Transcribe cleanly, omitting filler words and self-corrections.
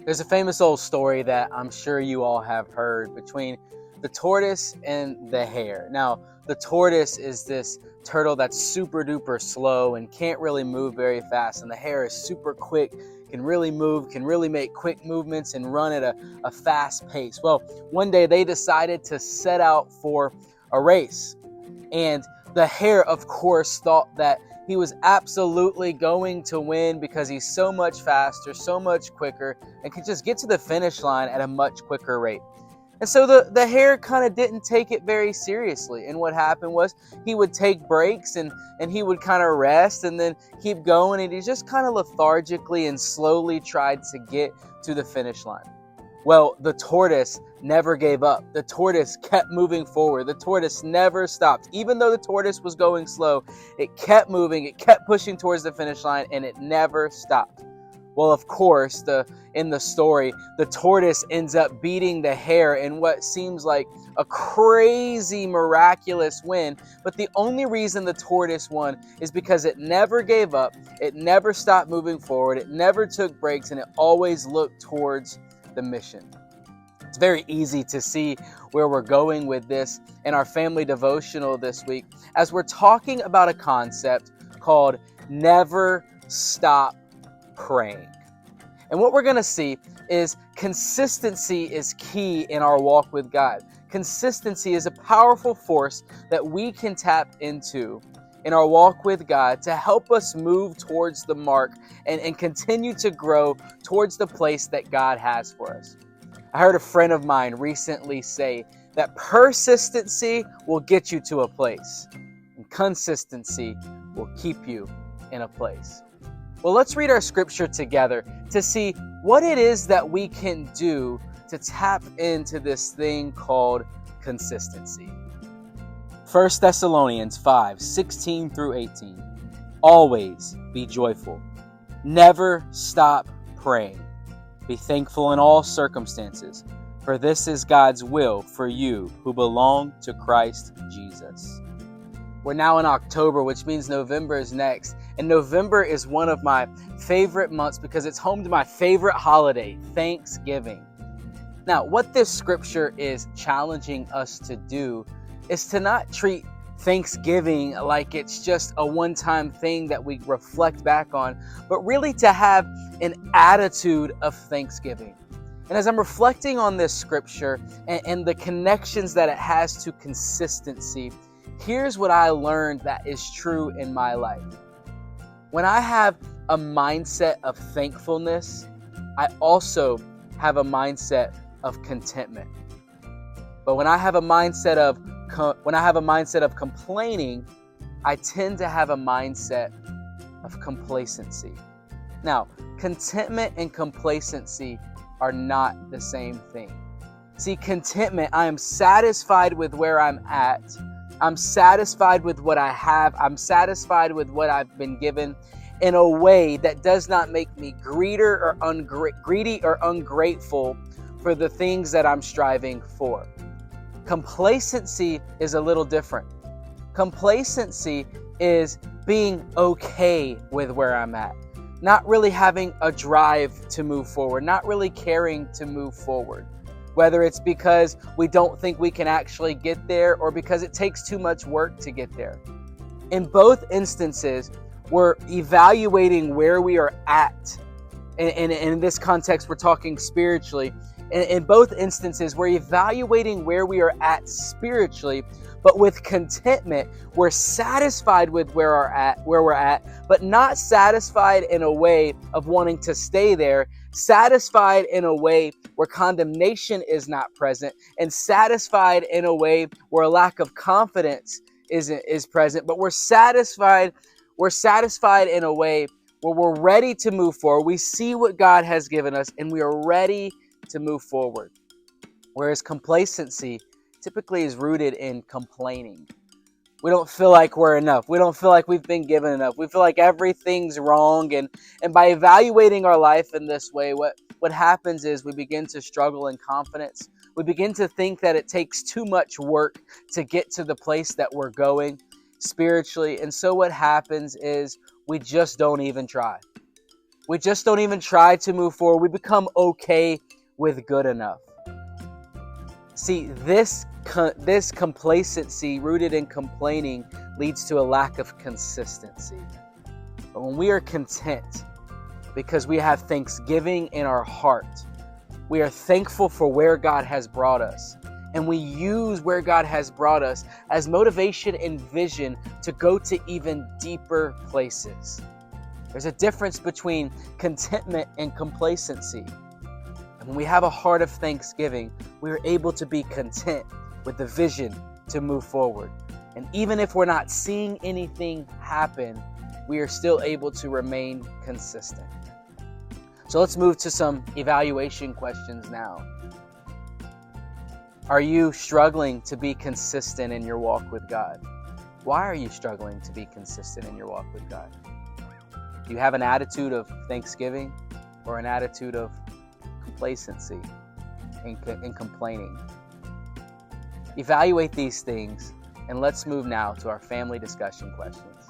There's a famous old story that I'm sure you all have heard between the tortoise and the hare. Now, the tortoise is this turtle that's super duper slow and can't really move very fast, and the hare is super quick, can really move, can really make quick movements and run at a fast pace. Well, one day they decided to set out for a race, and the hare, of course, thought that he was absolutely going to win because he's so much faster, so much quicker, and could just get to the finish line at a much quicker rate. And so the hare kind of didn't take it very seriously. And what happened was he would take breaks and he would kind of rest and then keep going. And he just kind of lethargically and slowly tried to get to the finish line. Well, the tortoise never gave up. The tortoise kept moving forward. The tortoise never stopped. Even though the tortoise was going slow, it kept moving. It kept pushing towards the finish line, and it never stopped. Well, of course, in the story, the tortoise ends up beating the hare in what seems like a crazy, miraculous win. But the only reason the tortoise won is because it never gave up. It never stopped moving forward. It never took breaks, and it always looked towards the mission. It's very easy to see where we're going with this in our family devotional this week as we're talking about a concept called never stop praying. And what we're going to see is consistency is key in our walk with God. Consistency is a powerful force that we can tap into in our walk with God to help us move towards the mark and continue to grow towards the place that God has for us. I heard a friend of mine recently say that persistency will get you to a place, and consistency will keep you in a place. Well, let's read our scripture together to see what it is that we can do to tap into this thing called consistency. 1 Thessalonians 5:16 through 18. Always be joyful. Never stop praying. Be thankful in all circumstances, for this is God's will for you who belong to Christ Jesus. We're now in October, which means November is next. And November is one of my favorite months because it's home to my favorite holiday, Thanksgiving. Now, what this scripture is challenging us to do is to not treat Thanksgiving like it's just a one-time thing that we reflect back on, but really to have an attitude of thanksgiving. And as I'm reflecting on this scripture and the connections that it has to consistency, here's what I learned that is true in my life. When I have a mindset of thankfulness, I also have a mindset of contentment. But when I have a mindset of complaining, I tend to have a mindset of complacency. Now, contentment and complacency are not the same thing. See, contentment, I am satisfied with where I'm at. I'm satisfied with what I have. I'm satisfied with what I've been given in a way that does not make me greedy or ungrateful for the things that I'm striving for. Complacency is a little different. Complacency is being okay with where I'm at, not really having a drive to move forward, not really caring to move forward, whether it's because we don't think we can actually get there or because it takes too much work to get there. In both instances, we're evaluating where we are at. And in this context, we're talking spiritually. In both instances, we're evaluating where we are at spiritually, but with contentment, we're satisfied with where we're at, but not satisfied in a way of wanting to stay there, satisfied in a way where condemnation is not present, and satisfied in a way where a lack of confidence is present, but we're satisfied in a way where we're ready to move forward. We see what God has given us, and we are ready to move forward. Whereas complacency typically is rooted in complaining. We don't feel like we're enough. We don't feel like we've been given enough. We feel like everything's wrong. And by evaluating our life in this way, what happens is we begin to struggle in confidence. We begin to think that it takes too much work to get to the place that we're going spiritually. And so what happens is we just don't even try. We just don't even try to move forward. We become okay with good enough. See, this complacency rooted in complaining leads to a lack of consistency. But when we are content because we have thanksgiving in our heart, we are thankful for where God has brought us, and we use where God has brought us as motivation and vision to go to even deeper places. There's a difference between contentment and complacency. And when we have a heart of thanksgiving, we are able to be content with the vision to move forward. And even if we're not seeing anything happen, we are still able to remain consistent. So let's move to some evaluation questions now. Are you struggling to be consistent in your walk with God? Why are you struggling to be consistent in your walk with God? Do you have an attitude of thanksgiving or an attitude of complacency and complaining? Evaluate these things, and let's move now to our family discussion questions.